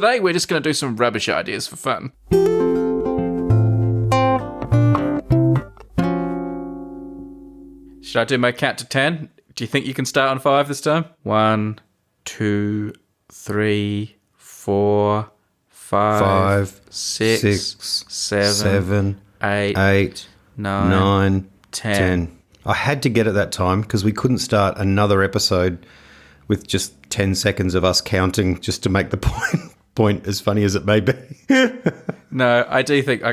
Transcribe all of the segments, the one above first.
Today we're just going to do some rubbish ideas for fun. Should I do my count to 10? Do you think you can start on 5 this time? 1, 2, 3, 4, 5, 6, 7, 8, 9, 10. I had to get it that time because we couldn't start another episode with just 10 seconds of us counting just to make the point as funny as it may be. No, I do think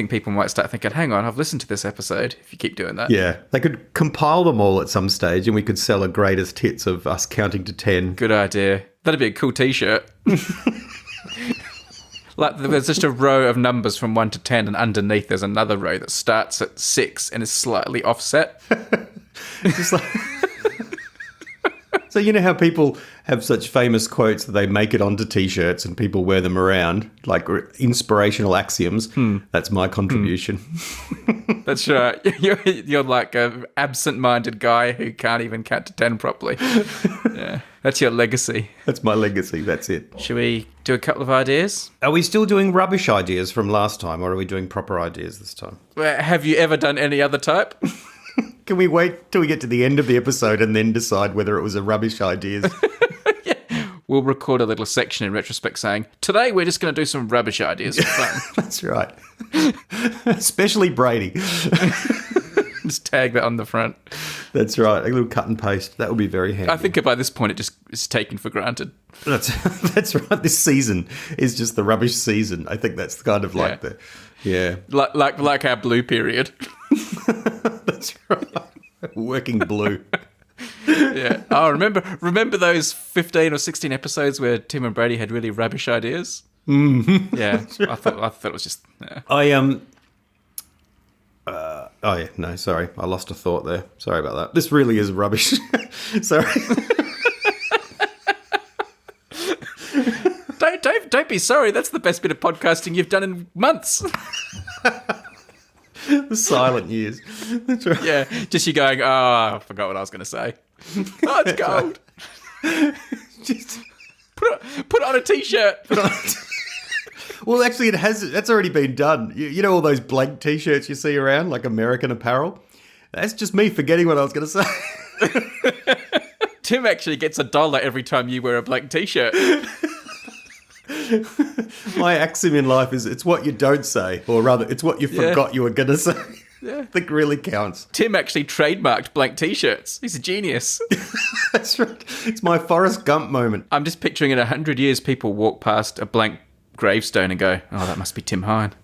people might start thinking, hang on, I've listened to this episode if you keep doing that. Yeah, they could compile them all at some stage and we could sell a greatest hits of us counting to 10. Good idea. That'd be a cool t-shirt. Like there's just a row of numbers from 1 to 10 and underneath there's another row that starts at 6 and is slightly offset. Just like... So you know how people have such famous quotes that they make it onto T-shirts and people wear them around, like inspirational axioms? That's my contribution. That's right. You're like an absent-minded guy who can't even count to 10 properly. Yeah, that's your legacy. That's my legacy. That's it. Should we do a couple of ideas? Are we still doing rubbish ideas from last time, or are we doing proper ideas this time? Have you ever done any other type? Can we wait till we get to the end of the episode and then decide whether it was a rubbish ideas? Yeah. We'll record a little section in retrospect saying, today we're just going to do some rubbish ideas for fun. That's right. Especially Brady. Just tag that on the front. That's right. A little cut and paste. That would be very handy. I think by this point it just is taken for granted. That's right. This season is just the rubbish season. I think that's kind of like like our blue period. That's right. Working blue. Yeah. Oh, remember those 15 or 16 episodes where Tim and Brady had really rubbish ideas? Mm-hmm. Yeah. Right. I thought it was just. Yeah. Oh yeah. No, sorry. I lost a thought there. Sorry about that. This really is rubbish. Sorry. Don't be sorry. That's the best bit of podcasting you've done in months. The silent years. That's right. Yeah, just you going, I forgot what I was going to say. Oh, it's gold. Right. Just put on a t-shirt. Well, actually, that's already been done. You know all those blank t-shirts you see around, like American Apparel? That's just me forgetting what I was going to say. Tim actually gets $1 every time you wear a blank t-shirt. My axiom in life is it's what you don't say, or rather, it's what you forgot you were going to say. Yeah. I think really counts. Tim actually trademarked blank t-shirts. He's a genius. That's right. It's my Forrest Gump moment. I'm just picturing in 100 years people walk past a blank gravestone and go, oh, that must be Tim Hine.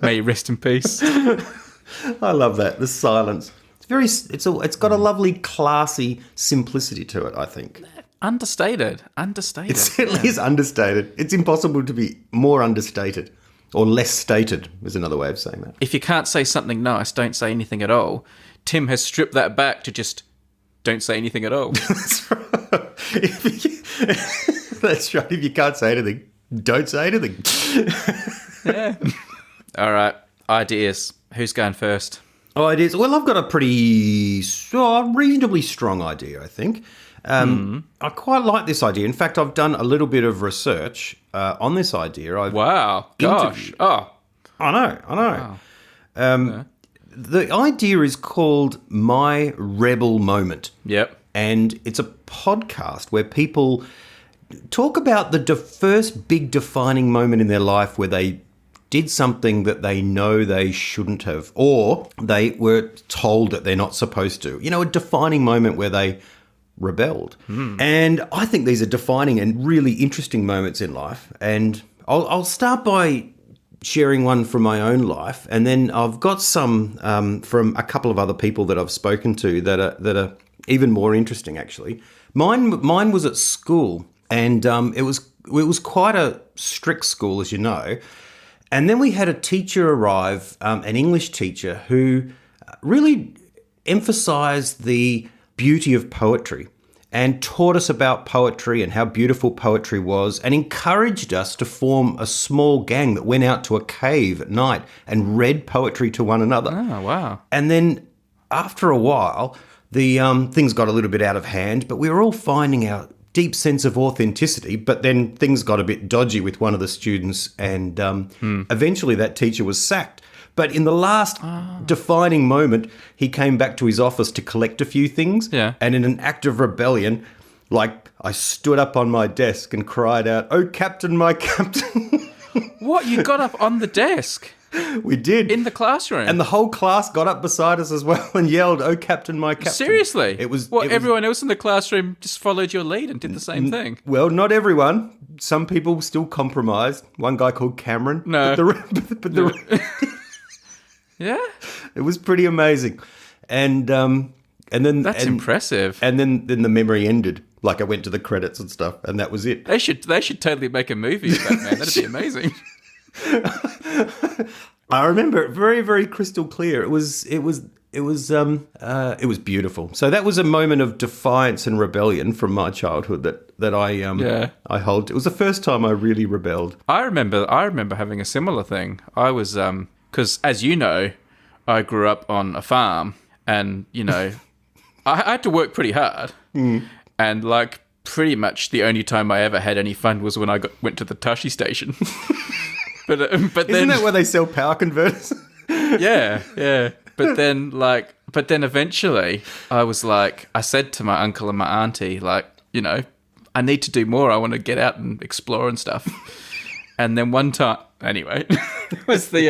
May you rest in peace. I love that. The silence. It's got a lovely, classy simplicity to it, I think. Understated. It certainly is understated. It's impossible to be more understated. Or less stated is another way of saying that. If you can't say something nice, don't say anything at all. Tim has stripped that back to just don't say anything at all. That's right. That's right. If you can't say anything, don't say anything. Yeah. All right. Ideas. Who's going first? Ideas. Well, I've got a pretty reasonably strong idea, I think. I quite like this idea. In fact, I've done a little bit of research on this idea. Wow. Gosh. Oh. I know. Wow. The idea is called My Rebel Moment. Yep. And it's a podcast where people talk about the first big defining moment in their life where they did something that they know they shouldn't have, or they were told that they're not supposed to. You know, a defining moment where they rebelled. And I think these are defining and really interesting moments in life. And I'll start by sharing one from my own life, and then I've got some from a couple of other people that I've spoken to that are even more interesting, actually. Mine was at school, and it was quite a strict school, as you know. And then we had a teacher arrive, an English teacher, who really emphasised the beauty of poetry and taught us about poetry and how beautiful poetry was, and encouraged us to form a small gang that went out to a cave at night and read poetry to one another. Oh, wow. And then after a while, the things got a little bit out of hand, but we were all finding our deep sense of authenticity, but then things got a bit dodgy with one of the students, and eventually that teacher was sacked. But in the last defining moment, he came back to his office to collect a few things. Yeah. And in an act of rebellion, like, I stood up on my desk and cried out, "Oh, Captain, my Captain." What? You got up on the desk? We did. In the classroom? And the whole class got up beside us as well and yelled, "Oh, Captain, my Captain." Seriously? It was... Everyone else in the classroom just followed your lead and did the same thing? Well, not everyone. Some people still compromised. One guy called Cameron. No. Yeah? It was pretty amazing. And then... That's impressive. And then the memory ended. Like, I went to the credits and stuff, and that was it. They should totally make a movie of that, man. That'd be amazing. I remember it very, very crystal clear. It was beautiful. So that was a moment of defiance and rebellion from my childhood that I hold. It was the first time I really rebelled. I remember having a similar thing. I was because, as you know, I grew up on a farm, and I had to work pretty hard, and like pretty much the only time I ever had any fun was when I went to the Tashi station. But then, isn't that where they sell power converters? Yeah. But then eventually I said to my uncle and my auntie, like, I need to do more. I want to get out and explore and stuff. And then one time, anyway, it was the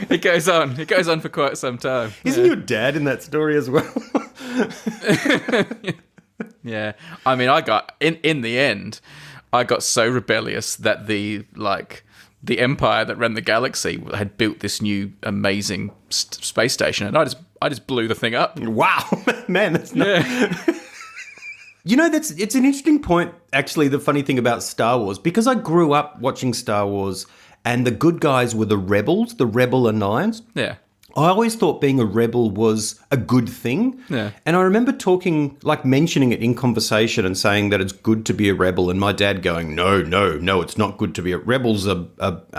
It goes on. It goes on for quite some time. Isn't your dad in that story as well? Yeah. I mean, I got in the end, I got so rebellious that the empire that ran the galaxy had built this new amazing space station, and I just blew the thing up. Wow, man, that's not... Yeah. It's an interesting point, actually, the funny thing about Star Wars, because I grew up watching Star Wars and the good guys were the rebels, the Rebel Alliance. Yeah. I always thought being a rebel was a good thing. Yeah. And I remember mentioning it in conversation and saying that it's good to be a rebel, and my dad going, no, it's not good to be a rebels are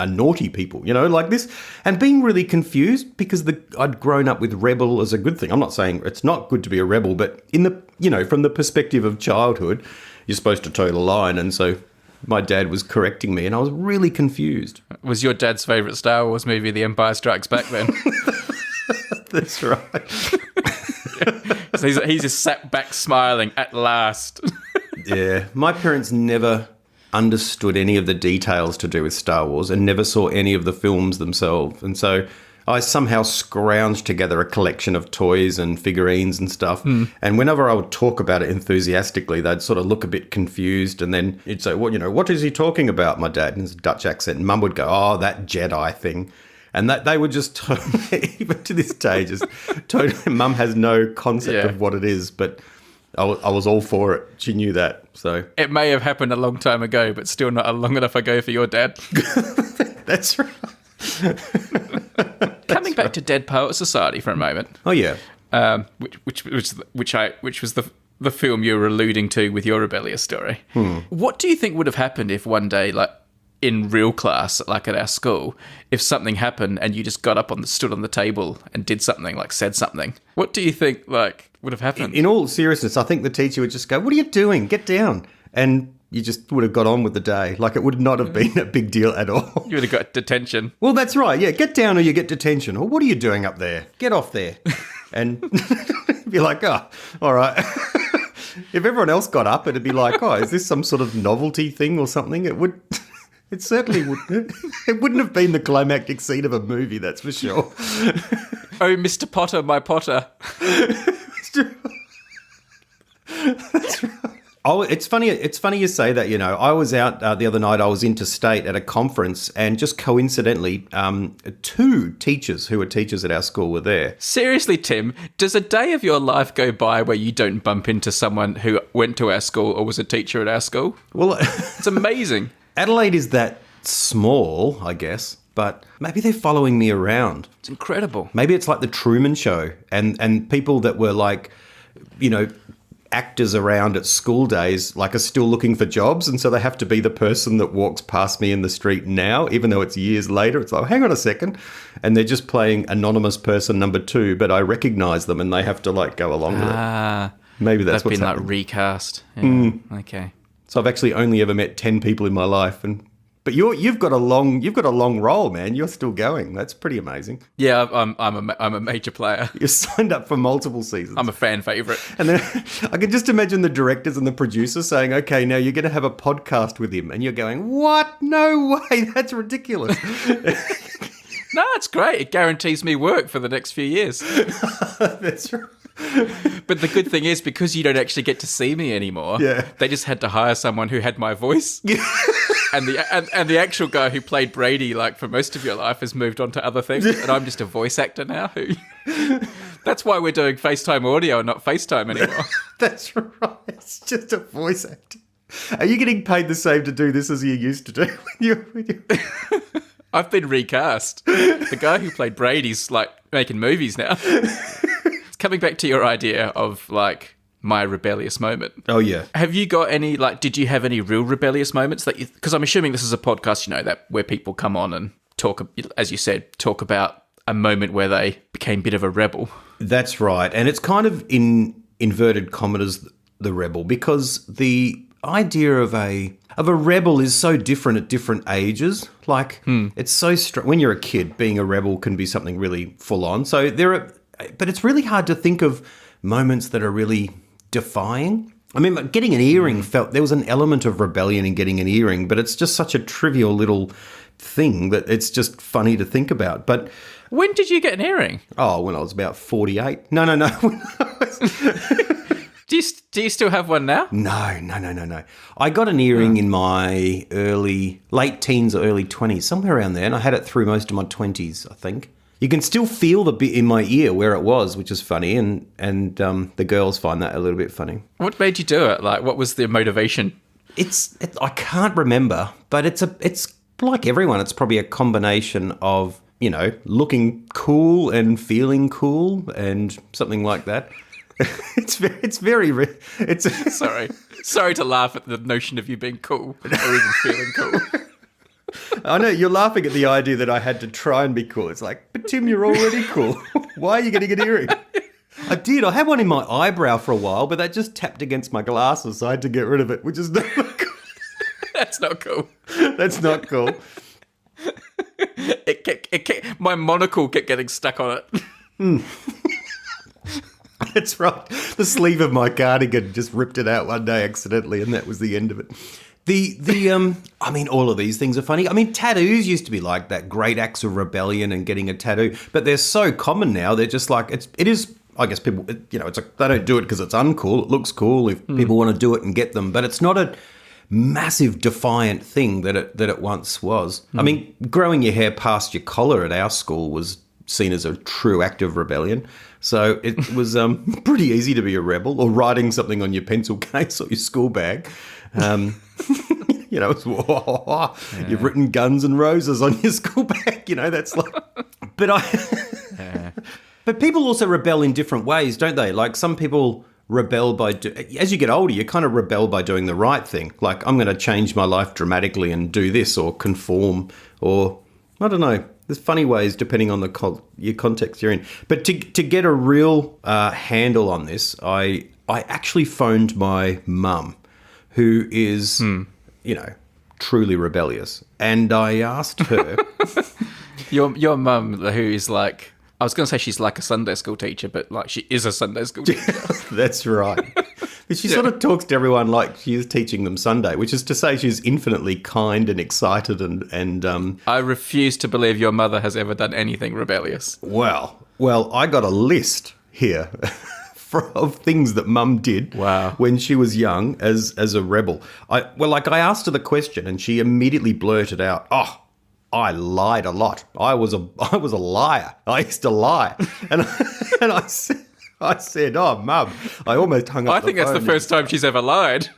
naughty people, like this, and being really confused because I'd grown up with rebel as a good thing. I'm not saying it's not good to be a rebel, but from the perspective of childhood, you're supposed to toe the line, and so my dad was correcting me, and I was really confused. Was your dad's favourite Star Wars movie The Empire Strikes Back then? That's right. So he's just sat back smiling at last. Yeah. My parents never understood any of the details to do with Star Wars and never saw any of the films themselves. And so I somehow scrounged together a collection of toys and figurines and stuff. And whenever I would talk about it enthusiastically, they'd sort of look a bit confused. And then you'd say, what is he talking about, my dad? In his Dutch accent. And Mum would go, "Oh, that Jedi thing." And that they would just, even to this day, just totally, Mum has no concept of what it is, but I was all for it. She knew that. So it may have happened a long time ago, but still not a long enough ago for your dad. That's right. Coming back to Dead Poet Society for a moment. Oh yeah. Which was the film you were alluding to with your rebellious story. What do you think would have happened if one day, like in real class, like at our school, if something happened and you just got up stood on the table and did something, like said something? What do you think would have happened? In all seriousness, I think the teacher would just go, "What are you doing? Get down." And you just would have got on with the day. Like, it would not have been a big deal at all. You would have got detention. Well, that's right. Yeah, get down or you get detention. Or what are you doing up there? Get off there. And be like, "Oh, all right." If everyone else got up, it'd be like, "Oh, is this some sort of novelty thing or something?" It certainly wouldn't. It wouldn't have been the climactic scene of a movie, that's for sure. Oh, Mr. Potter, my Potter. That's right. Oh, it's funny you say that, I was out the other night, I was interstate at a conference, and just coincidentally, 2 teachers who were teachers at our school were there. Seriously, Tim, does a day of your life go by where you don't bump into someone who went to our school or was a teacher at our school? Well, it's amazing. Adelaide is that small, I guess, but maybe they're following me around. It's incredible. Maybe it's like the Truman Show, and people that were like, actors around at school days, like, are still looking for jobs, and so they have to be the person that walks past me in the street now, even though it's years later. It's like, hang on a second, and they're just playing anonymous person number 2, but I recognise them, and they have to go along with it. Maybe that's They've what's been happened. like recast. Yeah. Okay. So I've actually only ever met 10 people in my life, but you've got a long role, man. You're still going. That's pretty amazing. Yeah, I'm a major player. You're signed up for multiple seasons. I'm a fan favorite. And then I can just imagine the directors and the producers saying, "Okay, now you're going to have a podcast with him," and you're going, "What? No way! That's ridiculous." No, it's great. It guarantees me work for the next few years. That's right. But the good thing is, because you don't actually get to see me anymore, they just had to hire someone who had my voice. And the actual guy who played Brady, like, for most of your life, has moved on to other things. And I'm just a voice actor now. That's why we're doing FaceTime audio and not FaceTime anymore. That's right. It's just a voice actor. Are you getting paid the same to do this as you used to do? I've been recast. The guy who played Brady's, like, making movies now. It's coming back to your idea of, like, my rebellious moment. Oh, yeah. Have you got any, like, did you have any real rebellious moments that you, because I'm assuming this is a podcast, you know, that where people come on and talk, as you said, talk about a moment where they became a bit of a rebel. That's right. And it's kind of in inverted commas, the rebel, because the idea of a rebel is so different at different ages. Like, it's so when you're a kid, being a rebel can be something really full on. So but it's really hard to think of moments that are really defying. I mean, like getting an earring there was an element of rebellion in getting an earring, but it's just such a trivial little thing that it's just funny to think about. But when did you get an earring? Oh, when I was about 48. No. Do you still have one now? No. I got an earring in my late teens or early 20s, somewhere around there, and I had it through most of my 20s, I think. You can still feel the bit in my ear where it was, which is funny, and the girls find that a little bit funny. What made you do it? Like, what was the motivation? I can't remember, but it's like everyone. It's probably a combination of, you know, looking cool and feeling cool and something like that. It's Sorry to laugh at the notion of you being cool or even feeling cool. I know, you're laughing at the idea that I had to try and be cool. It's like, but Tim, you're already cool. Why are you getting an earring? I did. I had one in my eyebrow for a while, but that just tapped against my glasses, so I had to get rid of it, which is not cool. That's not cool. That's not cool. My monocle kept getting stuck on it. That's right. The sleeve of my cardigan just ripped it out one day accidentally, and that was the end of it. I mean, all of these things are funny. I mean, tattoos used to be like that, great acts of rebellion and getting a tattoo, but they're so common now. They're just like, it is, I guess people, you know, it's like, they don't do it because it's uncool. It looks cool if people want to do it and get them, but it's not a massive defiant thing that it once was. I mean, growing your hair past your collar at our school was seen as a true act of rebellion. So it was pretty easy to be a rebel, or writing something on your pencil case or your school bag. You know, you've written Guns and Roses on your school bag. You know, that's like. But people also rebel in different ways, don't they? Like some people rebel by as you get older, you kind of rebel by doing the right thing. Like, I'm going to change my life dramatically and do this, or conform, or I don't know. There's funny ways depending on your context you're in. But to get a real handle on this, I actually phoned my mum, who is, you know, truly rebellious. And I asked her... Your mum, who is like... I was going to say she's like a Sunday school teacher, but like she is a Sunday school teacher. That's right. But she sort of talks to everyone like she is teaching them Sunday, which is to say she's infinitely kind and excited and I refuse to believe your mother has ever done anything rebellious. Well, I got a list here of things that Mum did when she was young as a rebel. I asked her the question and she immediately blurted out, "Oh, I lied a lot. I was a liar. I used to lie." And I said, "Oh, Mum, I almost hung up the phone." I think that's the first time she's ever lied.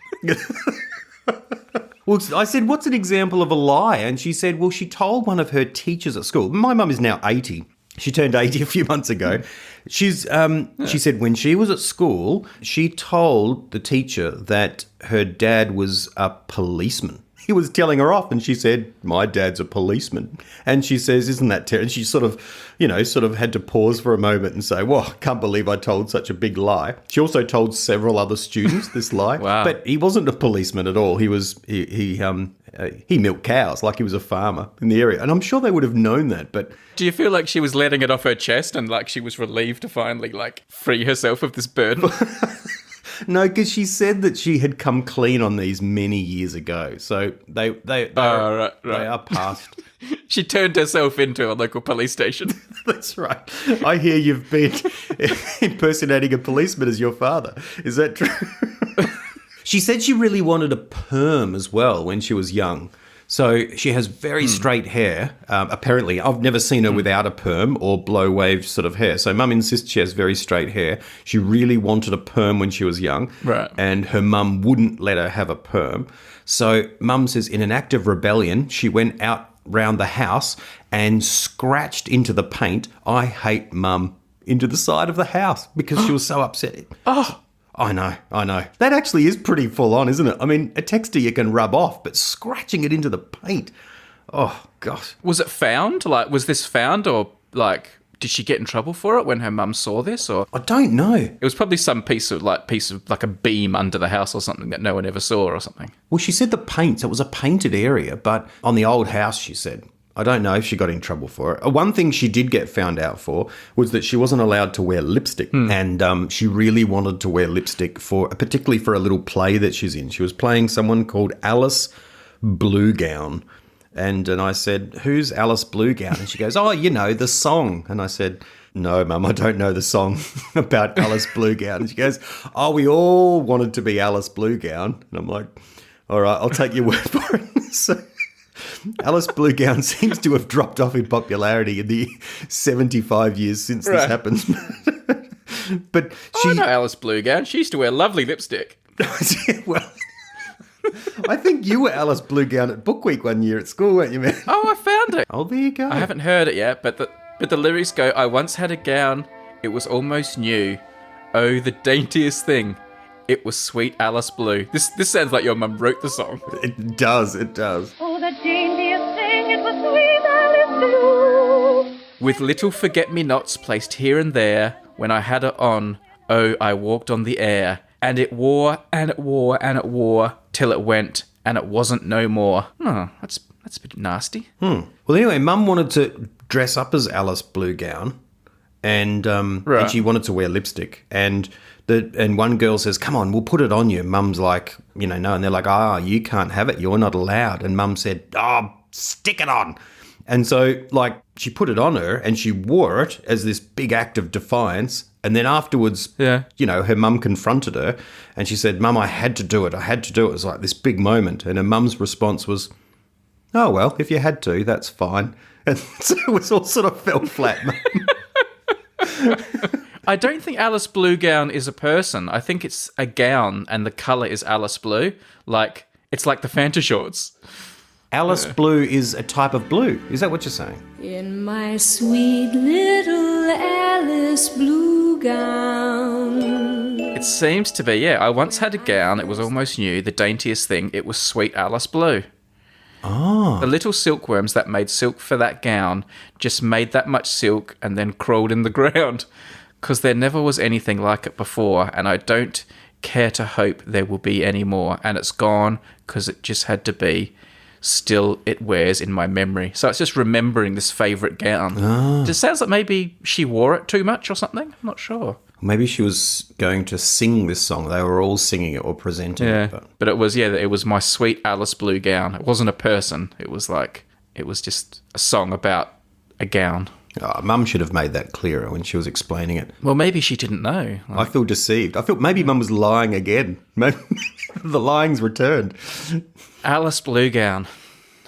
Well, I said, "What's an example of a lie?" And she said, well, she told one of her teachers at school. My mum is now 80. She turned 80 a few months ago. She said when she was at school, she told the teacher that her dad was a policeman. he was telling her off, and she said, my dad's a policeman. And she says, isn't that terrible? And she sort of had to pause for a moment and say, well, I can't believe I told such a big lie. She also told several other students this lie. Wow. But he wasn't a policeman at all. He milked cows like he was a farmer in the area. And I'm sure they would have known that, but... Do you feel like she was letting it off her chest and like she was relieved to finally like free herself of this burden? No, because she said that she had come clean on these many years ago. So they are past. She turned herself into a local police station. That's right. I hear you've been impersonating a policeman as your father. Is that true? She said she really wanted a perm as well when she was young. So she has very straight hair. Apparently, I've never seen her without a perm or blow wave sort of hair. So mum insists she has very straight hair. She really wanted a perm when she was young. Right. And her mum wouldn't let her have a perm. So mum says in an act of rebellion, she went out round the house and scratched into the paint, I hate mum, into the side of the house because she was so upset. Oh. I know. That actually is pretty full on, isn't it? I mean, a texture you can rub off, but scratching it into the paint, oh, gosh. Was it found? Like, was this found or, like, did she get in trouble for it when her mum saw this? Or I don't know. It was probably some piece of a beam under the house or something that no one ever saw or something. Well, she said the paint, so it was a painted area, but on the old house, she said. I don't know if she got in trouble for it. One thing she did get found out for was that she wasn't allowed to wear lipstick. And she really wanted to wear lipstick particularly for a little play that she's in. She was playing someone called Alice Bluegown. And I said, who's Alice Bluegown? And she goes, oh, you know, the song. And I said, no, Mum, I don't know the song about Alice Bluegown. And she goes, oh, we all wanted to be Alice Bluegown. And I'm like, all right, I'll take your word for it. So Alice Bluegown seems to have dropped off in popularity in the 75 years since this happened. But I know Alice Bluegown. She used to wear lovely lipstick. Well, I think you were Alice Bluegown at Book Week one year at school, weren't you, man? Oh, I found it. Oh, there you go. I haven't heard it yet, but the lyrics go, I once had a gown, it was almost new. Oh, the daintiest thing. It was sweet Alice Blue. This sounds like your mum wrote the song. It does. Oh, the daintiest thing, it was sweet Alice Blue. With little forget-me-nots placed here and there, when I had it on, oh, I walked on the air. And it wore, and it wore, and it wore, till it went, and it wasn't no more. Oh, that's a bit nasty. Well, anyway, Mum wanted to dress up as Alice Bluegown, and she wanted to wear lipstick. And one girl says, come on, we'll put it on you. Mum's like, no. And they're like, you can't have it. You're not allowed. And Mum said, stick it on. And so, she put it on her and she wore it as this big act of defiance. And then afterwards, her mum confronted her and she said, Mum, I had to do it. It was like this big moment. And her mum's response was, oh, well, if you had to, that's fine. And so it was all sort of fell flat. I don't think Alice Bluegown is a person. I think it's a gown and the colour is Alice Blue. It's like the Fanta shorts. Alice Blue is a type of blue. Is that what you're saying? In my sweet little Alice Blue gown. It seems to be, yeah. I once had a gown. It was almost new. The daintiest thing. It was sweet Alice Blue. Oh. The little silkworms that made silk for that gown just made that much silk and then crawled in the ground. Because there never was anything like it before, and I don't care to hope there will be any more. And it's gone because it just had to be. Still, it wears in my memory. So it's just remembering this favourite gown. It sounds like maybe she wore it too much or something. I'm not sure. Maybe she was going to sing this song. They were all singing it or presenting it. But it was my sweet Alice Blue gown. It wasn't a person. It was just a song about a gown. Oh, Mum should have made that clearer when she was explaining it. Well, maybe she didn't know. I feel deceived. I feel maybe Mum was lying again. Maybe the lying's returned. Alice Bluegown.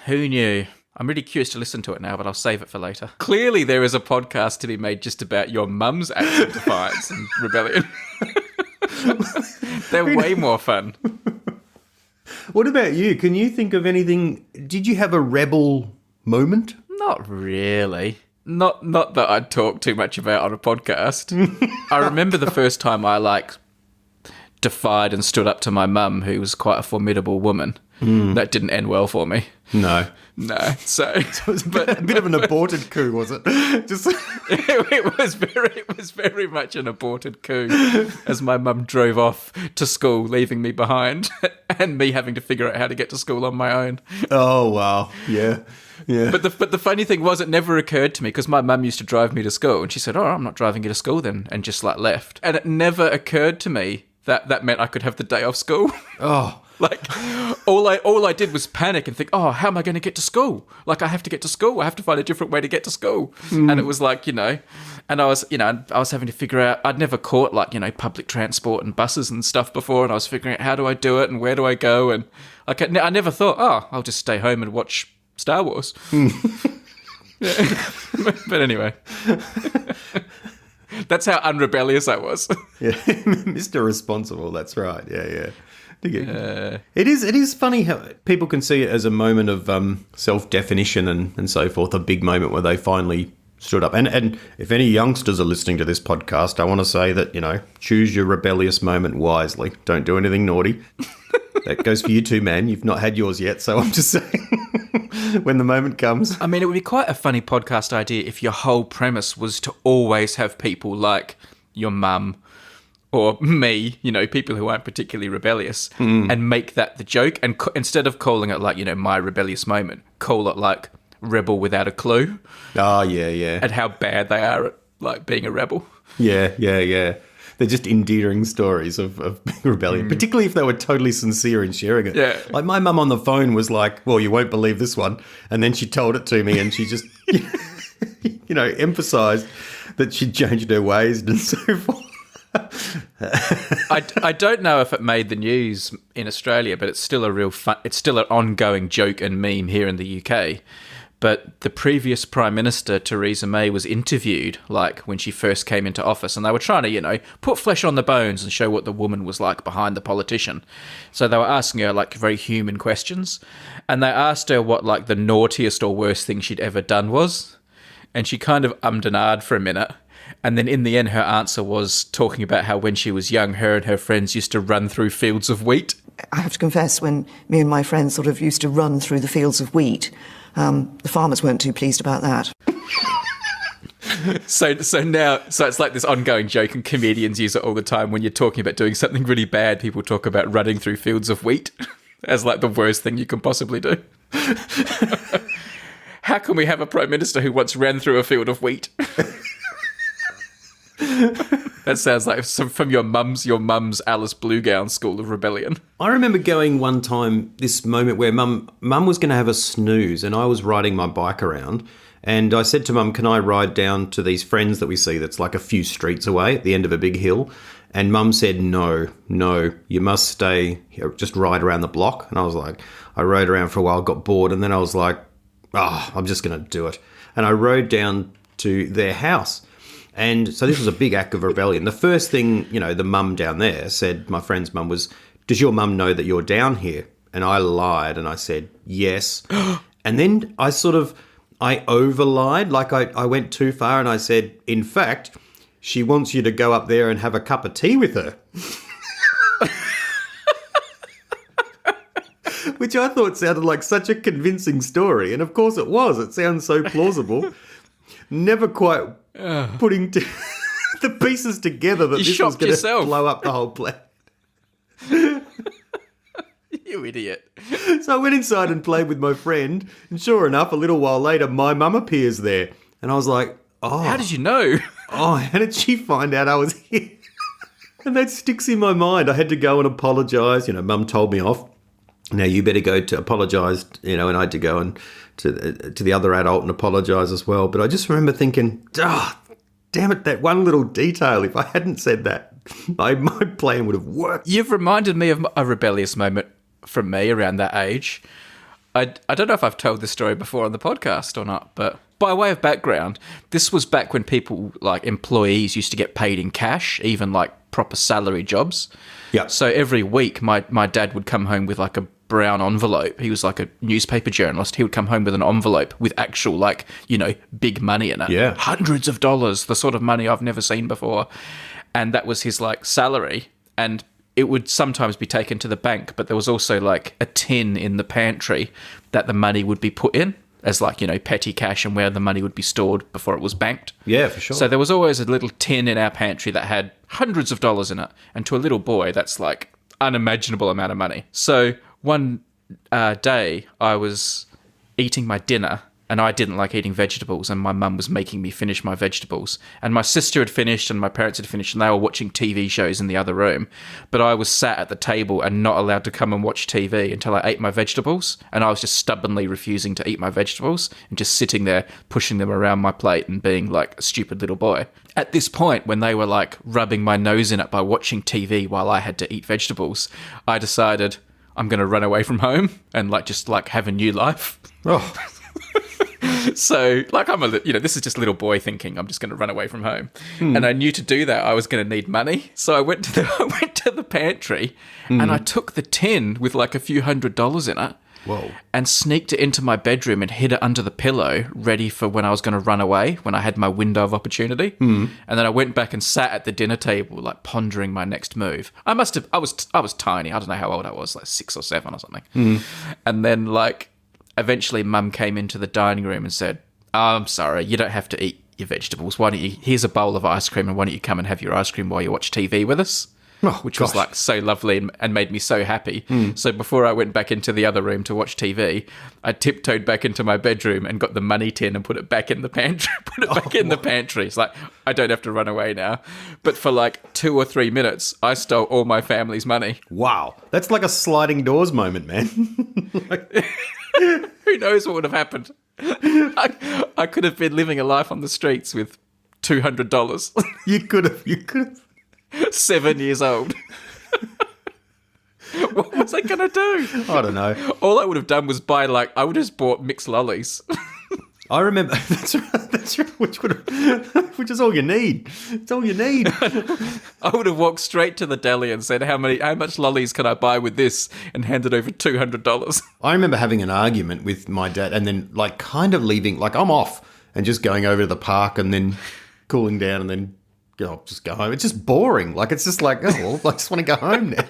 Who knew? I'm really curious to listen to it now, but I'll save it for later. Clearly there is a podcast to be made just about your mum's acts of defiance and rebellion. They're way more fun. What about you? Can you think of anything? Did you have a rebel moment? Not really. Not that I'd talk too much about on a podcast. I remember the first time I defied and stood up to my mum, who was quite a formidable woman. That didn't end well for me. No. So It was a bit of an aborted coup, was it? Just it was very much an aborted coup as my mum drove off to school, leaving me behind, and me having to figure out how to get to school on my own. Oh wow, yeah. But the funny thing was, it never occurred to me, because my mum used to drive me to school, and she said, "Oh, I'm not driving you to school then," and just like left. And it never occurred to me that meant I could have the day off school. Oh. Like, all I did was panic and think, oh, how am I going to get to school? Like, I have to get to school. I have to find a different way to get to school. And it was like, and I was having to figure out, I'd never caught like, public transport and buses and stuff before. And I was figuring out, how do I do it and where do I go? And like, I never thought, oh, I'll just stay home and watch Star Wars. But anyway. That's how unrebellious I was. Yeah, Mr. Responsible, that's right. Yeah. It is funny how people can see it as a moment of self-definition and so forth, a big moment where they finally stood up. And if any youngsters are listening to this podcast, I want to say that, choose your rebellious moment wisely. Don't do anything naughty. That goes for you too, man. You've not had yours yet, so I'm just saying, when the moment comes. I mean, it would be quite a funny podcast idea if your whole premise was to always have people like your mum or me, people who aren't particularly rebellious, and make that the joke. And instead of calling it like, my rebellious moment, call it like rebel without a clue. Oh, yeah. And how bad they are at like being a rebel. Yeah. They're just endearing stories of being rebellious, particularly if they were totally sincere in sharing it. Yeah. Like my mum on the phone was like, well, you won't believe this one. And then she told it to me and she just, emphasised that she'd changed her ways and so forth. I don't know if it made the news in Australia, but it's still a real fun. It's still an ongoing joke and meme here in the UK. But the previous Prime Minister, Theresa May, was interviewed like when she first came into office, and they were trying to, put flesh on the bones and show what the woman was like behind the politician. So they were asking her like very human questions, and they asked her what like the naughtiest or worst thing she'd ever done was, and she kind of ummed and ahed for a minute. And then in the end, her answer was talking about how when she was young, her and her friends used to run through fields of wheat. I have to confess, when me and my friends sort of used to run through the fields of wheat, the farmers weren't too pleased about that. So it's like this ongoing joke, and comedians use it all the time. When you're talking about doing something really bad, people talk about running through fields of wheat as like the worst thing you can possibly do. How can we have a Prime Minister who once ran through a field of wheat? That sounds like from your mum's Alice Bluegown school of rebellion. I remember going one time, this moment where mum was going to have a snooze and I was riding my bike around, and I said to mum, can I ride down to these friends that we see that's like a few streets away at the end of a big hill? And mum said, no, you must stay here, just ride around the block. And I was like, I rode around for a while, got bored, and then I was like, I'm just going to do it. And I rode down to their house. And so this was a big act of rebellion. The first thing, the mum down there said, my friend's mum, was, does your mum know that you're down here? And I lied and I said, yes. And then I over-lied, like I went too far, and I said, in fact, she wants you to go up there and have a cup of tea with her. Which I thought sounded like such a convincing story. And of course it was. It sounds so plausible. Never quite putting the pieces together that this was going to blow up the whole planet. You idiot. So I went inside and played with my friend, and sure enough, a little while later, my mum appears there. And I was like, oh. How did you know? Oh, how did she find out I was here? And that sticks in my mind. I had to go and apologise. Mum told me off. Now you better go to apologise, and I had to go and to the other adult and apologise as well. But I just remember thinking, damn it, that one little detail, if I hadn't said that, my plan would have worked. You've reminded me of a rebellious moment from me around that age. I don't know if I've told this story before on the podcast or not, but by way of background, this was back when people, like employees, used to get paid in cash, even like proper salary jobs. Yeah. So every week, my dad would come home with like a brown envelope. He was like a newspaper journalist. He would come home with an envelope with actual, like, big money in it. Yeah. Hundreds of dollars, the sort of money I've never seen before. And that was his like salary. And it would sometimes be taken to the bank, but there was also like a tin in the pantry that the money would be put in as like, petty cash, and where the money would be stored before it was banked. Yeah, for sure. So there was always a little tin in our pantry that had hundreds of dollars in it. And to a little boy, that's like unimaginable amount of money. So one day I was eating my dinner, and I didn't like eating vegetables, and my mum was making me finish my vegetables. And my sister had finished and my parents had finished, and they were watching TV shows in the other room. But I was sat at the table and not allowed to come and watch TV until I ate my vegetables. And I was just stubbornly refusing to eat my vegetables and just sitting there pushing them around my plate and being like a stupid little boy. At this point, when they were like rubbing my nose in it by watching TV while I had to eat vegetables, I decided I'm going to run away from home and just have a new life. Oh. So, this is just little boy thinking, I'm just going to run away from home. And I knew to do that, I was going to need money. So I went to the pantry and I took the tin with like a few $100s in it. Whoa. And sneaked it into my bedroom and hid it under the pillow, ready for when I was going to run away, when I had my window of opportunity. And then I went back and sat at the dinner table, like pondering my next move. I was tiny. I don't know how old I was, like 6 or 7 or something. And then eventually Mum came into the dining room and said, I'm sorry, you don't have to eat your vegetables. Here's a bowl of ice cream, and why don't you come and have your ice cream while you watch TV with us? Which was so lovely and made me so happy. So before I went back into the other room to watch TV, I tiptoed back into my bedroom and got the money tin and put it back in the pantry. The pantry. It's like, I don't have to run away now. But for 2 or 3 minutes, I stole all my family's money. Wow. That's like a sliding doors moment, man. Who knows what would have happened? I could have been living a life on the streets with $200. You could have. 7 years old. What was I going to do? I don't know. All I would have done was buy, I would have just bought mixed lollies. I remember, that's right, which is all you need. It's all you need. I would have walked straight to the deli and said, how much lollies can I buy with this? And handed over $200. I remember having an argument with my dad and then kind of leaving, I'm off and just going over to the park and then cooling down and then just go home. It's just boring. It's just I just want to go home now.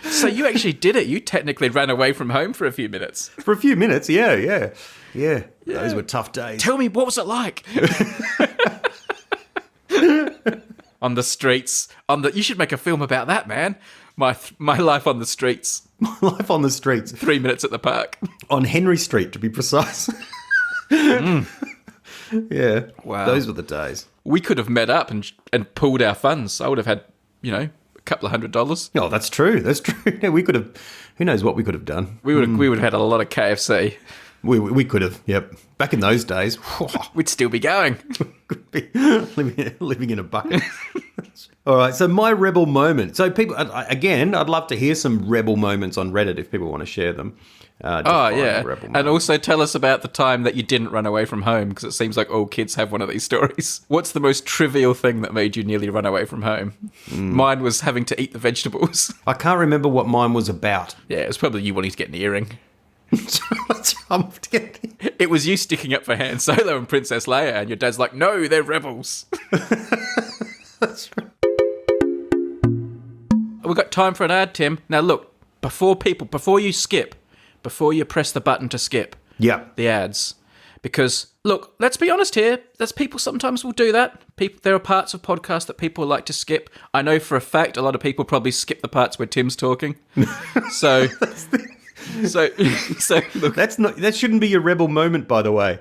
So you actually did it. You technically ran away from home for a few minutes. For a few minutes, yeah. Those were tough days. Tell me, what was it like? On the streets. You should make a film about that, man. My life on the streets. My life on the streets. 3 minutes at the park. On Henry Street, to be precise. Yeah. Wow. Those were the days. We could have met up and pooled our funds. I would have had, a couple of $100s. Oh, that's true. Yeah, we could have. Who knows what we could have done? We would have had a lot of KFC. We could have. Yep. Back in those days, we'd still be going. Could be living in a bucket. All right. So my rebel moment. So people, again, I'd love to hear some rebel moments on Reddit if people want to share them. And also tell us about the time that you didn't run away from home, because it seems like all kids have one of these stories. What's the most trivial thing that made you nearly run away from home? Mine was having to eat the vegetables. I can't remember what mine was about. Yeah, it was probably you wanting to get an earring. It It was you sticking up for Han Solo and Princess Leia, and your dad's like, no, they're rebels. That's right. We've got time for an ad, Tim. Now look, before you press the button to skip the ads, because look, let's be honest here, people sometimes will do that. There are parts of podcasts that people like to skip. I know for a fact a lot of people probably skip the parts where Tim's talking. So look, that shouldn't be your rebel moment, by the way.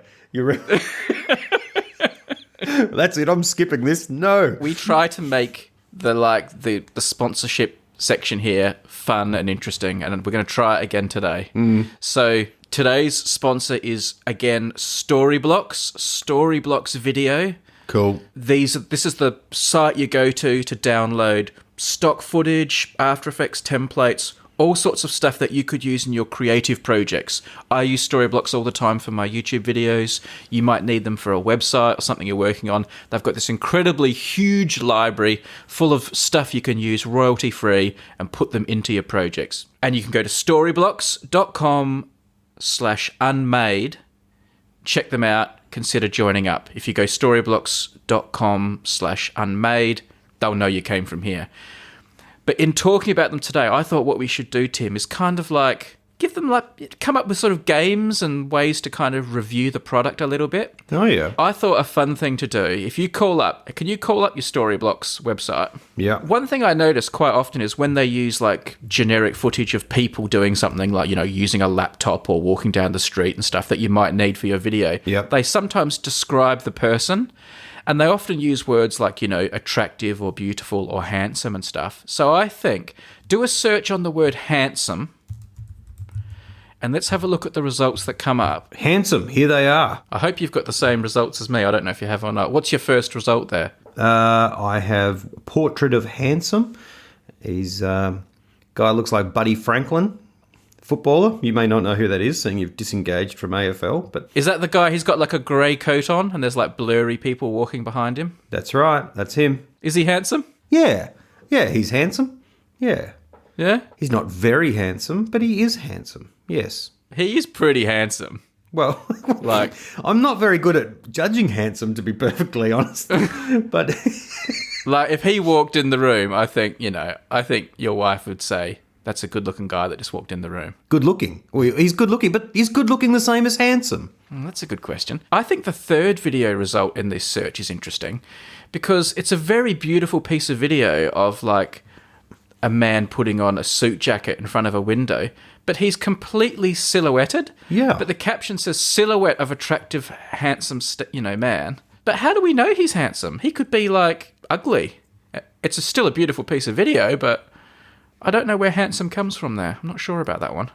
That's it. I'm skipping this. No, we try to make the sponsorship section here fun and interesting, and we're going to try it again today. So today's sponsor is again Storyblocks Video. Cool. This is the site you go to download stock footage, After Effects templates, all sorts of stuff that you could use in your creative projects. I use Storyblocks all the time for my YouTube videos. You might need them for a website or something you're working on. They've got this incredibly huge library full of stuff you can use royalty-free and put them into your projects. And you can go to storyblocks.com/unmade. Check them out. Consider joining up. If you go storyblocks.com/unmade, they'll know you came from here. But in talking about them today, I thought what we should do, Tim, is kind of like give them come up with sort of games and ways to kind of review the product a little bit. Oh, yeah. I thought a fun thing to do, if you can you call up your Storyblocks website? Yeah. One thing I notice quite often is when they use like generic footage of people doing something like, using a laptop or walking down the street and stuff that you might need for your video. Yep. They sometimes describe the person. And they often use words like, attractive or beautiful or handsome and stuff. So I think, do a search on the word handsome, and let's have a look at the results that come up. Handsome, here they are. I hope you've got the same results as me. I don't know if you have or not. What's your first result there? I have portrait of handsome. He's guy looks like Buddy Franklin, footballer. You may not know who that is, seeing you've disengaged from AFL. But Is that the guy who's got like a grey coat on and there's like blurry people walking behind him? that's right, that's him. Is he handsome? Yeah, he's handsome. Yeah. Yeah? He's not very handsome, but he is handsome. Yes. He is pretty handsome. Well, Like- I'm not very good at judging handsome, to be perfectly honest. But Like, if he walked in the room, I think your wife would say, that's a good-looking guy that just walked in the room. good looking. Well, he's good looking, but is good looking the same as handsome? That's a good question. I think the third video result in this search is interesting because it's a very beautiful piece of video of like a man putting on a suit jacket in front of a window, but he's completely silhouetted. Yeah. But the caption says silhouette of attractive, handsome, man. But how do we know he's handsome? He could be like ugly. It's still a beautiful piece of video, but I don't know where handsome comes from there. I'm not sure about that one.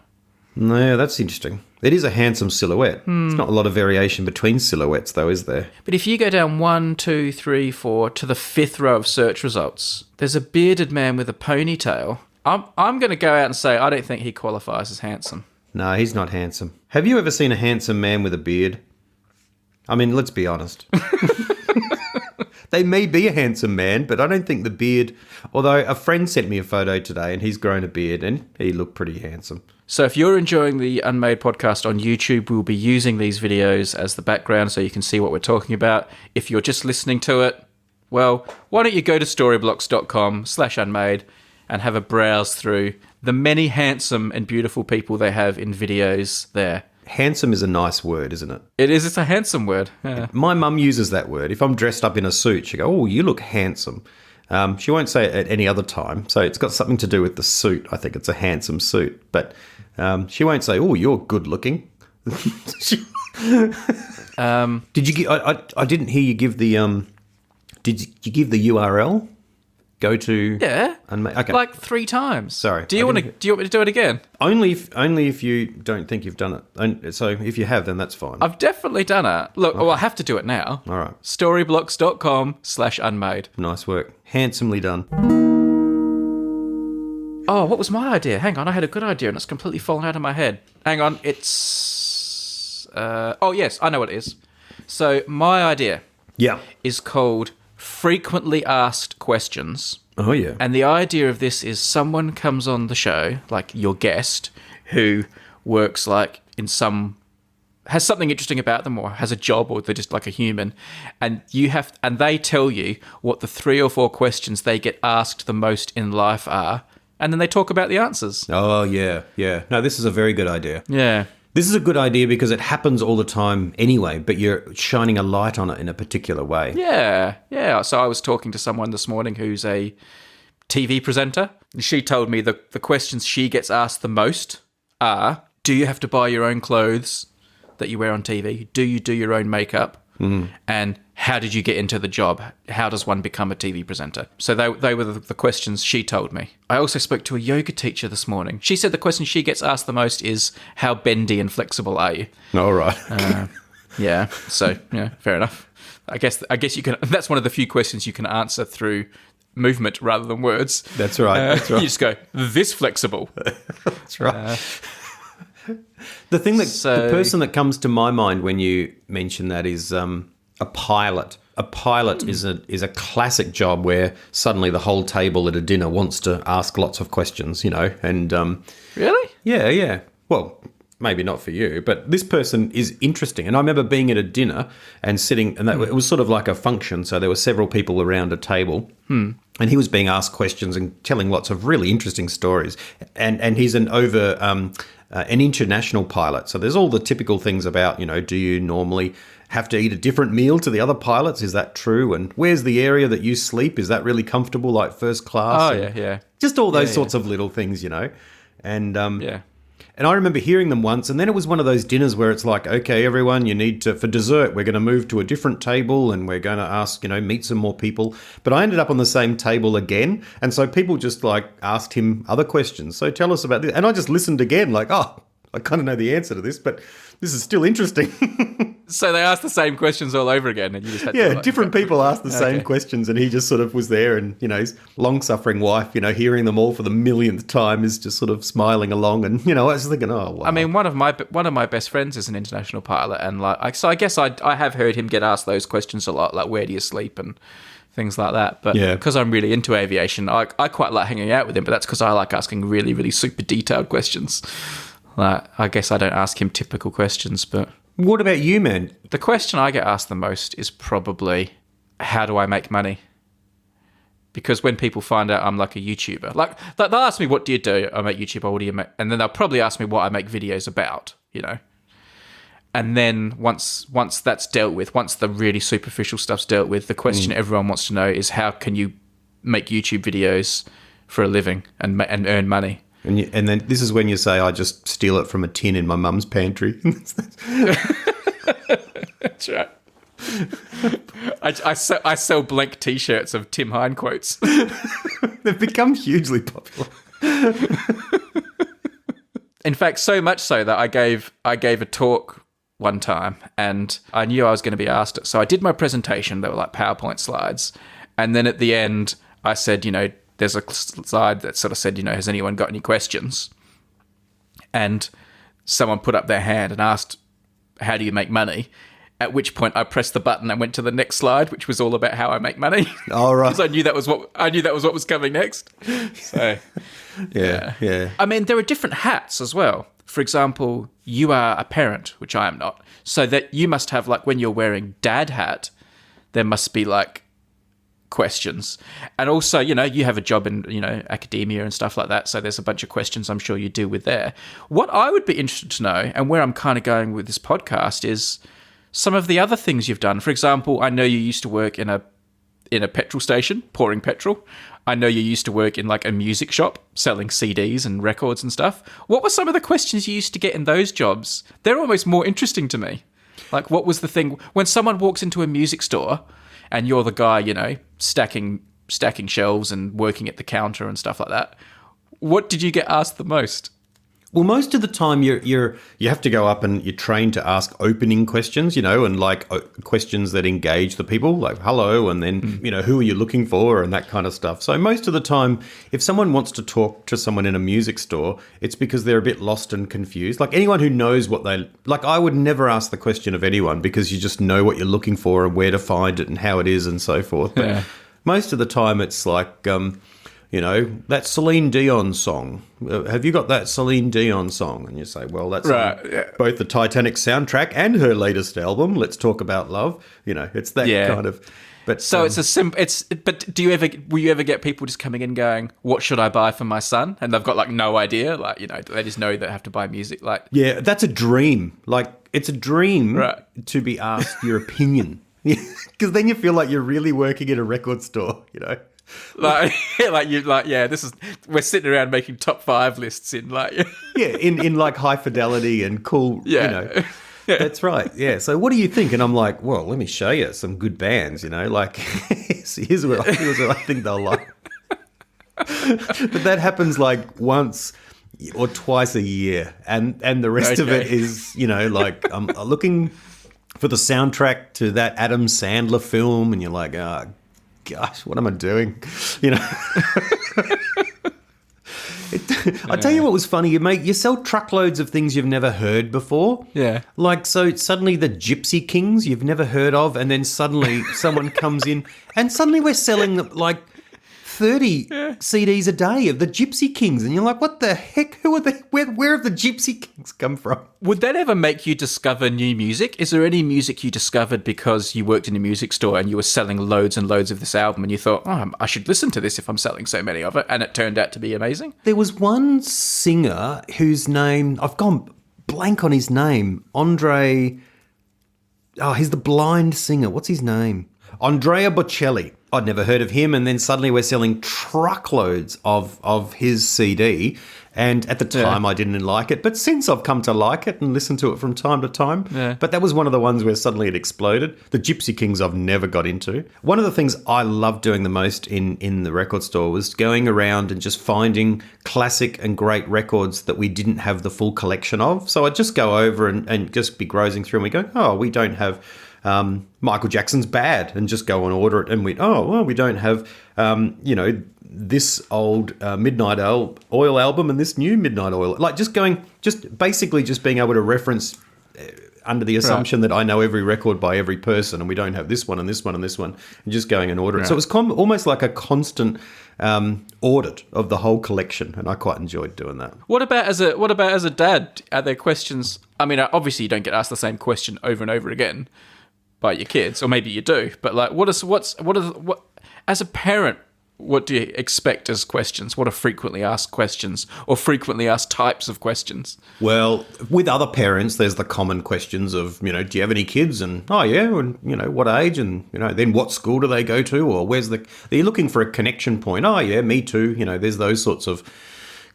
No, that's interesting. It is a handsome silhouette. There's not a lot of variation between silhouettes, though, is there? But if you go down 1, 2, 3, 4 to the fifth row of search results, there's a bearded man with a ponytail. I'm going to go out and say I don't think he qualifies as handsome. No, he's not handsome. Have you ever seen a handsome man with a beard? I mean, let's be honest. They may be a handsome man, but I don't think the beard... Although a friend sent me a photo today and he's grown a beard and he looked pretty handsome. So if you're enjoying the Unmade podcast on YouTube, we'll be using these videos as the background so you can see what we're talking about. If you're just listening to it, well, why don't you go to storyblocks.com/unmade and have a browse through the many handsome and beautiful people they have in videos there. Handsome is a nice word, isn't it? It is. It's a handsome word. Yeah. My mum uses that word. If I'm dressed up in a suit, she go, "Oh, you look handsome." She won't say it at any other time. So it's got something to do with the suit. I think it's a handsome suit. But she won't say, "Oh, you're good looking." Did you give, I didn't hear you give the did you give the URL? Go to okay. Like 3 times. Sorry, Do you want me to do it again? Only if you don't think you've done it. So if you have, then that's fine. I've definitely done it. Look, well, I have to do it now. All right. Storyblocks.com/unmade. Nice work. Handsomely done. Oh, what was my idea? Hang on, I had a good idea and it's completely fallen out of my head. Hang on, it's... oh, yes, I know what it is. So my idea is called Frequently Asked Questions. Oh, yeah. And the idea of this is someone comes on the show, like your guest, who works like in has something interesting about them or has a job or they're just like a human, and they tell you what the 3 or 4 questions they get asked the most in life are, and then they talk about the answers. Oh, yeah. No, this is a very good idea. Yeah. This is a good idea because it happens all the time anyway, but you're shining a light on it in a particular way. Yeah. So I was talking to someone this morning who's a TV presenter. She told me the questions she gets asked the most are, do you have to buy your own clothes that you wear on TV? Do you do your own makeup? And how did you get into the job? How does one become a TV presenter? So they were the questions she told me. I also spoke to a yoga teacher this morning. She said the question she gets asked the most is, how bendy and flexible are you? All right. Yeah. So, yeah, fair enough. I guess you can. That's one of the few questions you can answer through movement rather than words. That's right. You just go, this flexible. That's right. The person that comes to my mind when you mention that is a pilot. A pilot is a classic job where suddenly the whole table at a dinner wants to ask lots of questions, and Really? yeah. Well, maybe not for you, but this person is interesting. And I remember being at a dinner and sitting, and it was sort of like a function. So there were several people around a table, and he was being asked questions and telling lots of really interesting stories. And he's an international pilot. So there's all the typical things about, do you normally have to eat a different meal to the other pilots? Is that true? And where's the area that you sleep? Is that really comfortable, like first class? Oh, yeah. Just all those sorts of little things, And Yeah. and I remember hearing them once, and then it was one of those dinners where it's like, okay, everyone, you need to, for dessert, we're going to move to a different table and we're going to ask, meet some more people. But I ended up on the same table again. And so people just asked him other questions. So tell us about this. And I just listened again like, oh, I kind of know the answer to this, but this is still interesting. So they asked the same questions all over again, and you just had to different people asked the same questions, and he just sort of was there, and his long-suffering wife, hearing them all for the millionth time, is just sort of smiling along, and I was thinking, oh wow. I mean, one of my best friends is an international pilot, and so I guess I have heard him get asked those questions a lot, like where do you sleep and things like that. But because I'm really into aviation, I quite like hanging out with him. But that's because I like asking really, really super detailed questions. I guess I don't ask him typical questions, but. What about you, man? The question I get asked the most is probably, how do I make money? Because when people find out I'm like a YouTuber, they'll ask me, what do you do? I make YouTube, or what do you make? And then they'll probably ask me what I make videos about, And then once that's dealt with, once the really superficial stuff's dealt with, the question everyone wants to know is, how can you make YouTube videos for a living and earn money? And then this is when you say, I just steal it from a tin in my mum's pantry. That's right. I sell blank T-shirts of Tim Hine quotes. They've become hugely popular. In fact, so much so that I gave a talk one time, and I knew I was going to be asked it. So I did my presentation. They were like PowerPoint slides, and then at the end, I said, there's a slide that sort of said, has anyone got any questions? And someone put up their hand and asked, how do you make money? At which point I pressed the button and went to the next slide, which was all about how I make money. All right. Because I knew that was what was coming next. So, yeah. I mean, there are different hats as well. For example, you are a parent, which I am not. So that you must have, when you're wearing dad hat, there must be questions. And also, you have a job in, academia and stuff like that. So there's a bunch of questions I'm sure you deal with there. What I would be interested to know, and where I'm kind of going with this podcast, is some of the other things you've done. For example, I know you used to work in a petrol station, pouring petrol. I know you used to work in a music shop, selling CDs and records and stuff. What were some of the questions you used to get in those jobs? They're almost more interesting to me. What was the thing when someone walks into a music store and you're the guy, stacking shelves and working at the counter and stuff like that? What did you get asked the most? Well, most of the time you have to go up and you're trained to ask opening questions, and questions that engage the people, like hello, and then, who are you looking for, and that kind of stuff. So most of the time, if someone wants to talk to someone in a music store, it's because they're a bit lost and confused. Anyone who knows what they I would never ask the question of anyone, because you just know what you're looking for and where to find it and how it is and so forth. But most of the time it's that Celine Dion song. Have you got that Celine Dion song? And you say, well, that's both the Titanic soundtrack and her latest album. Let's talk about love. It's that kind of. But so it's a simple. But will you ever get people just coming in going, "What should I buy for my son?" And they've got no idea. They just know they have to buy music. Yeah, that's a dream. It's a dream to be asked your opinion, because then you feel like you're really working in a record store. We're sitting around making top 5 lists in in high fidelity and cool. That's right. Yeah. So what do you think? And I'm like, well, let me show you some good bands. Here's what I think they'll like. But that happens once or twice a year, and the rest of it is I'm looking for the soundtrack to that Adam Sandler film, and you're like, oh, gosh, what am I doing? I tell you what was funny. You sell truckloads of things you've never heard before. Yeah. So suddenly the Gypsy Kings you've never heard of, and then suddenly someone comes in, and suddenly we're selling 30 CDs a day of the Gypsy Kings, and you're like, what the heck? Who are they? Where have the Gypsy Kings come from? Would that ever make you discover new music? Is there any music you discovered because you worked in a music store and you were selling loads and loads of this album and you thought, I should listen to this if I'm selling so many of it, and it turned out to be amazing? There was one singer whose name, I've gone blank on his name, Andre... Oh, he's the blind singer. What's his name? Andrea Bocelli. I'd never heard of him, and then suddenly we're selling truckloads of his CD. And at the time, I didn't like it, but since I've come to like it and listen to it from time to time. Yeah. But that was one of the ones where suddenly it exploded. The Gypsy Kings I've never got into. One of the things I loved doing the most in the record store was going around and just finding classic and great records that we didn't have the full collection of. So I'd just go over and just be grousing through, and we go, oh, we don't have... Michael Jackson's Bad, and just go and order it, and we don't have this old Midnight Oil album and this new Midnight Oil, like just basically being able to reference under the assumption that I know every record by every person, and we don't have this one and this one and this one, and just going and ordering. So it was almost like a constant audit of the whole collection, and I quite enjoyed doing that. What about as a dad? Are there questions? I mean, obviously you don't get asked the same question over and over again by your kids, or maybe you do. But like, what as a parent? What do you expect as questions? What are frequently asked questions, or frequently asked types of questions? Well, with other parents, there's the common questions of, do you have any kids? And, and, what age? And, then what school do they go to? Or they're looking for a connection point. Oh, yeah, me too. There's those sorts of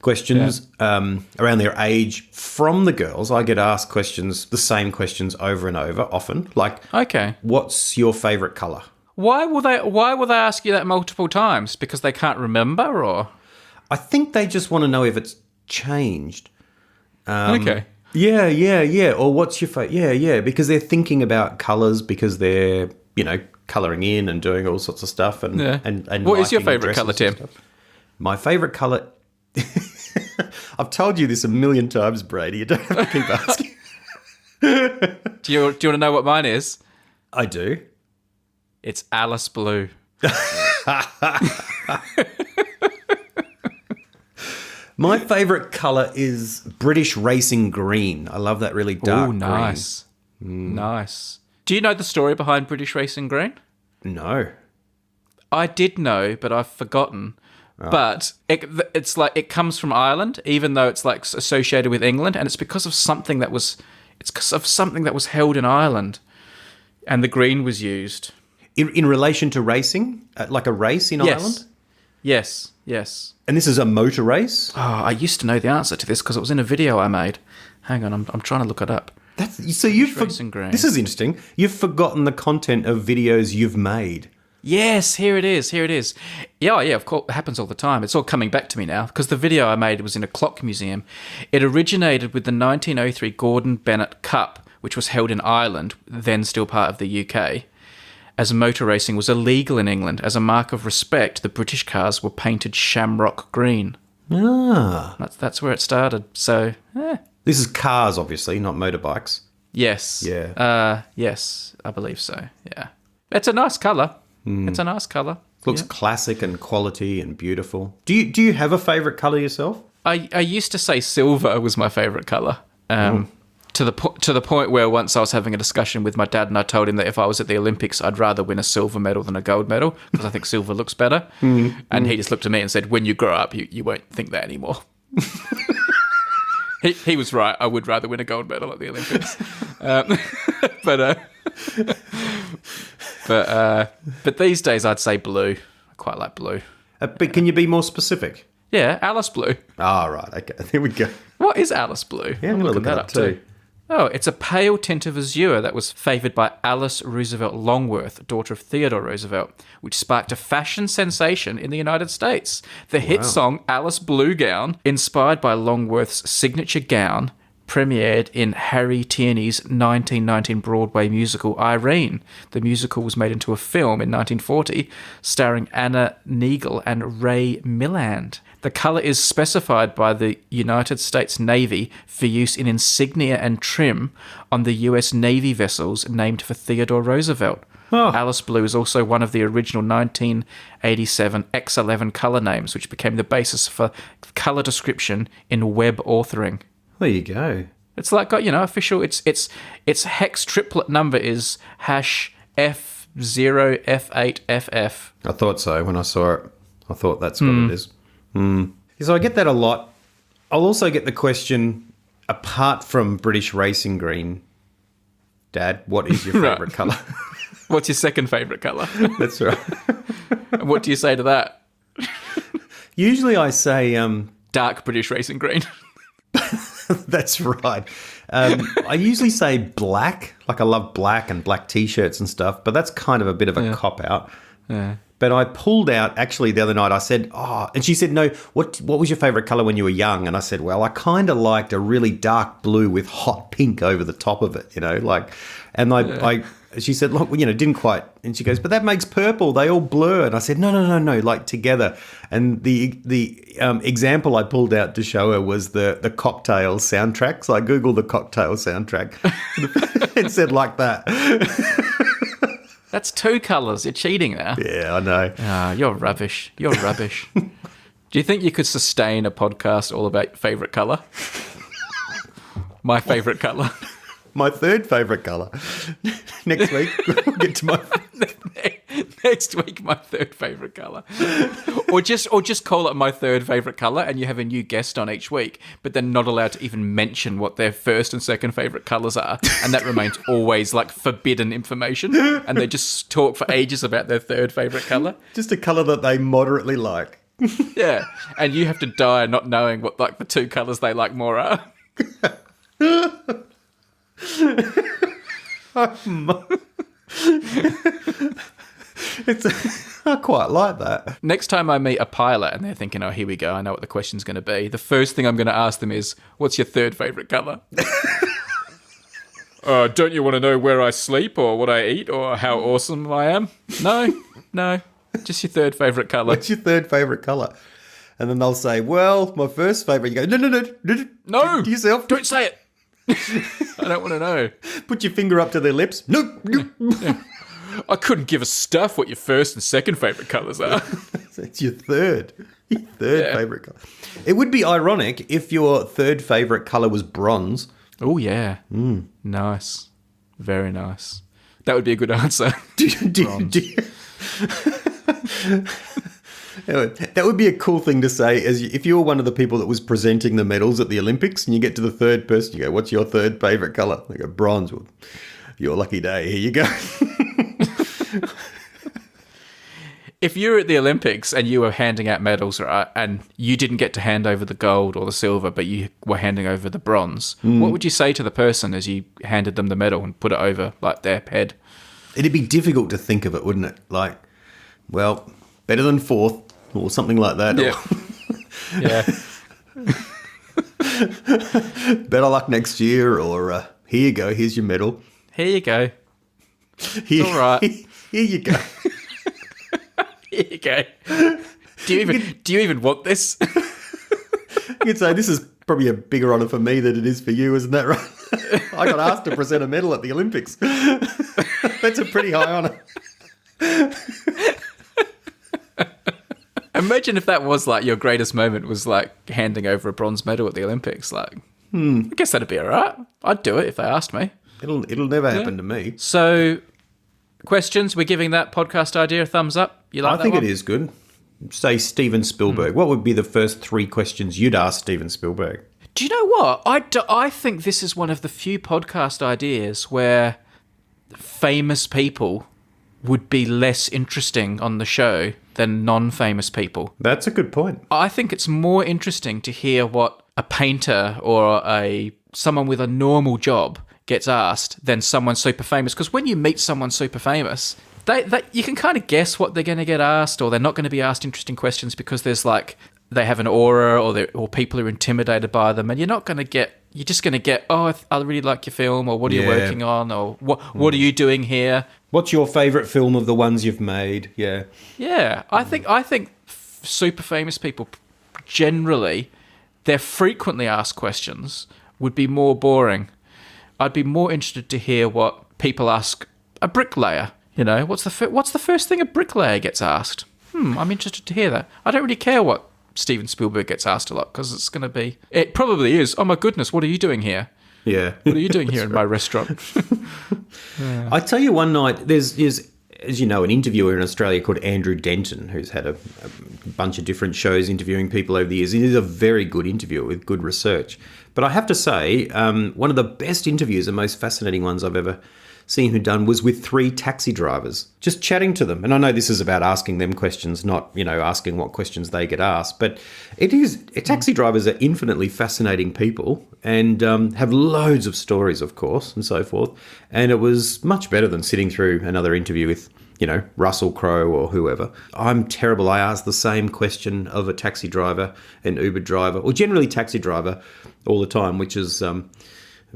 questions around their age. From the girls, I get asked the same questions over and over, often. Like, okay, what's your favourite colour? Why will they ask you that multiple times? Because they can't remember, or? I think they just want to know if it's changed. Okay. Yeah. Or what's your favourite? Yeah. Because they're thinking about colours, because they're, colouring in and doing all sorts of stuff. And what is your favourite colour, Tim? My favourite colour... I've told you this a million times, Brady. You don't have to keep asking. Do you want to know what mine is? I do. It's Alice Blue. My favourite colour is British Racing Green. I love that really dark green. Nice. Nice. Do you know the story behind British Racing Green? No. I did know, but I've forgotten. Oh. But it's like it comes from Ireland, even though it's like associated with England, and it's because of something that was held in Ireland, and the green was used. In relation to racing? Like a race in Ireland? Yes. And this is a motor race? Oh, I used to know the answer to this because it was in a video I made. Hang on, I'm trying to look it up. This is interesting. You've forgotten the content of videos you've made. Yes, here it is. Yeah, of course, it happens all the time. It's all coming back to me now because the video I made was in a clock museum. It originated with the 1903 Gordon Bennett Cup, which was held in Ireland, then still part of the UK. As motor racing was illegal in England, as a mark of respect, the British cars were painted shamrock green. Ah. That's where it started. So, This is cars, obviously, not motorbikes. Yes. Yeah. Yes, I believe so, yeah. It's a nice colour. It's a nice colour. Looks classic and quality and beautiful. Do you have a favourite colour yourself? I used to say silver was my favourite colour. To the point where once I was having a discussion with my dad, and I told him that if I was at the Olympics, I'd rather win a silver medal than a gold medal because I think silver looks better. And he just looked at me and said, "When you grow up, you won't think that anymore." He was right. I would rather win a gold medal at the Olympics, but these days I'd say blue. I quite like blue. But can you be more specific? Yeah, Alice Blue. Ah, right. Okay, there we go. What is Alice Blue? Yeah, I'm going to look that up too. Oh, it's a pale tint of azure that was favoured by Alice Roosevelt Longworth, daughter of Theodore Roosevelt, which sparked a fashion sensation in the United States. The hit song Alice Bluegown, inspired by Longworth's signature gown, premiered in Harry Tierney's 1919 Broadway musical Irene. The musical was made into a film in 1940, starring Anna Neagle and Ray Milland. The colour is specified by the United States Navy for use in insignia and trim on the US Navy vessels named for Theodore Roosevelt. Alice Blue is also one of the original 1987 X11 colour names, which became the basis for colour description in web authoring. There you go. It's like got, official. Its hex triplet number is #F0F8FF. I thought so when I saw it. I thought that's what it is. So I get that a lot. I'll also get the question, apart from British racing green, Dad, what is your favourite colour? What's your second favourite colour? That's right. And what do you say to that? Usually I say... Dark British racing green. That's right. I usually say black. Like I love black and black T-shirts and stuff, but that's kind of a bit of a cop-out. Yeah. But I pulled out, actually, the other night, I said, and she said, no, what was your favourite colour when you were young? And I said, well, I kind of liked a really dark blue with hot pink over the top of it, she said, look, didn't quite. And she goes, but that makes purple. They all blur. And I said, no, like together. And the example I pulled out to show her was the cocktail soundtrack. So I Googled the cocktail soundtrack and said like that. That's two colours. You're cheating now. Yeah, I know. You're rubbish. You're rubbish. Do you think you could sustain a podcast all about favourite colour? My favourite colour. My third favourite colour. Next week, we'll get to my... Next week, my third favourite colour. Or just call it my third favourite colour, and you have a new guest on each week, but they're not allowed to even mention what their first and second favourite colours are, and that remains always like forbidden information, and they just talk for ages about their third favourite colour. Just a colour that they moderately like. Yeah, and you have to die not knowing what like the two colours they like more are. I quite like that. Next time I meet a pilot and they're thinking, oh, here we go, I know what the question's going to be, the first thing I'm going to ask them is, what's your third favourite colour? Don't you want to know where I sleep or what I eat or how awesome I am? No, just your third favourite colour. What's your third favourite colour? And then they'll say, well, my first favourite. You go, no, to yourself. Don't say it. I don't want to know. Put your finger up to their lips. No. Yeah. I couldn't give a stuff what your first and second favourite colours are. It's your third favourite colour. It would be ironic if your third favourite colour was bronze. Oh, yeah. Nice. Very nice. That would be a good answer. That would be a cool thing to say, as if you were one of the people that was presenting the medals at the Olympics and you get to the third person, you go, what's your third favourite colour? They go, bronze. Well, your lucky day. Here you go. If you were at the Olympics and you were handing out medals, right, and you didn't get to hand over the gold or the silver, but you were handing over the bronze, what would you say to the person as you handed them the medal and put it over like their head? It'd be difficult to think of it, wouldn't it? Like, well, better than fourth or something like that. Yeah. Yeah. Better luck next year, or here you go, here's your medal. Here you go. Here, all right. Here you go. Here you go. Do you even want this? You could say this is probably a bigger honour for me than it is for you, isn't that right? I got asked to present a medal at the Olympics. That's a pretty high honour. Imagine if that was like your greatest moment was like handing over a bronze medal at the Olympics. Like, I guess that'd be all right. I'd do it if they asked me. It'll never happen to me. So, questions? We're giving that podcast idea a thumbs up. You like that? I think one? it is good. Say Steven Spielberg. What would be the first 3 questions you'd ask Steven Spielberg? Do you know what? I think this is one of the few podcast ideas where famous people would be less interesting on the show than non-famous people. That's a good point. I think it's more interesting to hear what a painter or someone with a normal job gets asked than someone super famous. Because when you meet someone super famous, they you can kind of guess what they're going to get asked, or they're not going to be asked interesting questions because there's like they have an aura, or people are intimidated by them, and you're just going to get, oh, I really like your film, or what are you working on, or what are you doing here? What's your favourite film of the ones you've made? Yeah. Yeah, I think super famous people generally, their frequently asked questions would be more boring. I'd be more interested to hear what people ask a bricklayer You know, what's the first thing a bricklayer gets asked? I'm interested to hear that. I don't really care what Steven Spielberg gets asked a lot because it's going to be... It probably is. Oh, my goodness, what are you doing here? Yeah. What are you doing here in my restaurant? I tell you, one night, there's, as you know, an interviewer in Australia called Andrew Denton, who's had a bunch of different shows interviewing people over the years. He is a very good interviewer with good research. But I have to say, one of the best interviews and most fascinating ones I've ever seen who done was with 3 taxi drivers, just chatting to them. And I know this is about asking them questions, not, asking what questions they get asked. But taxi drivers are infinitely fascinating people and have loads of stories, of course, and so forth. And it was much better than sitting through another interview with, Russell Crowe or whoever. I'm terrible. I ask the same question of a taxi driver, an Uber driver, or generally taxi driver all the time, which is... have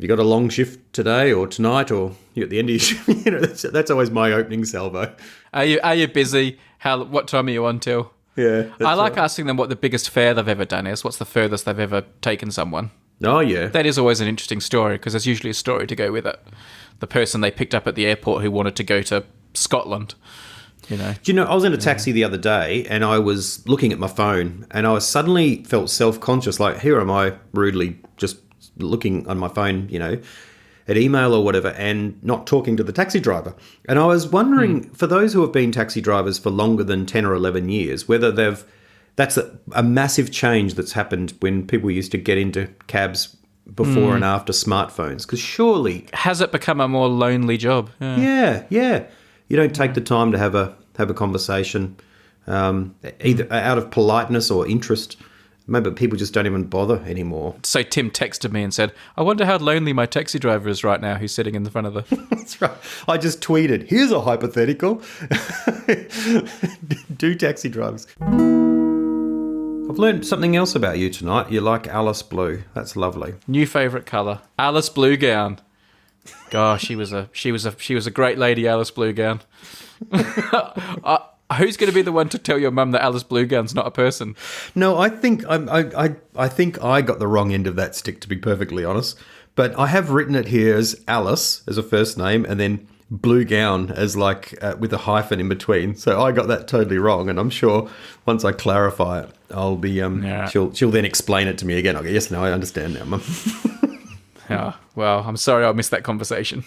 you got a long shift today or tonight, or you at the end of your shift? That's always my opening salvo. Are you busy? What time are you on till? Yeah, I like asking them what the biggest fare they've ever done is. What's the furthest they've ever taken someone? Oh, yeah. That is always an interesting story because there's usually a story to go with it. The person they picked up at the airport who wanted to go to Scotland, Do you know, I was in a taxi the other day and I was looking at my phone and I suddenly felt self-conscious, like here am I rudely just looking on my phone, at email or whatever, and not talking to the taxi driver. And I was wondering, for those who have been taxi drivers for longer than 10 or 11 years, whether that's a massive change that's happened when people used to get into cabs before and after smartphones. Because surely... Has it become a more lonely job? Yeah. You don't take the time to have a conversation, either out of politeness or interest. Maybe people just don't even bother anymore. So Tim texted me and said, I wonder how lonely my taxi driver is right now who's sitting in the front of the... That's right. I just tweeted, here's a hypothetical. Do taxi drivers. I've learned something else about you tonight. You like Alice Blue. That's lovely. New favourite colour. Alice Bluegown. Gosh, she was a great lady, Alice Bluegown. Who's going to be the one to tell your mum that Alice Bluegown's not a person? No, I think I think I got the wrong end of that stick, to be perfectly honest. But I have written it here as Alice as a first name, and then Bluegown as with a hyphen in between. So I got that totally wrong, and I'm sure once I clarify it, I'll be she'll then explain it to me again. I'll go, yes, no, I understand now, Mum. Yeah, well, I'm sorry I missed that conversation.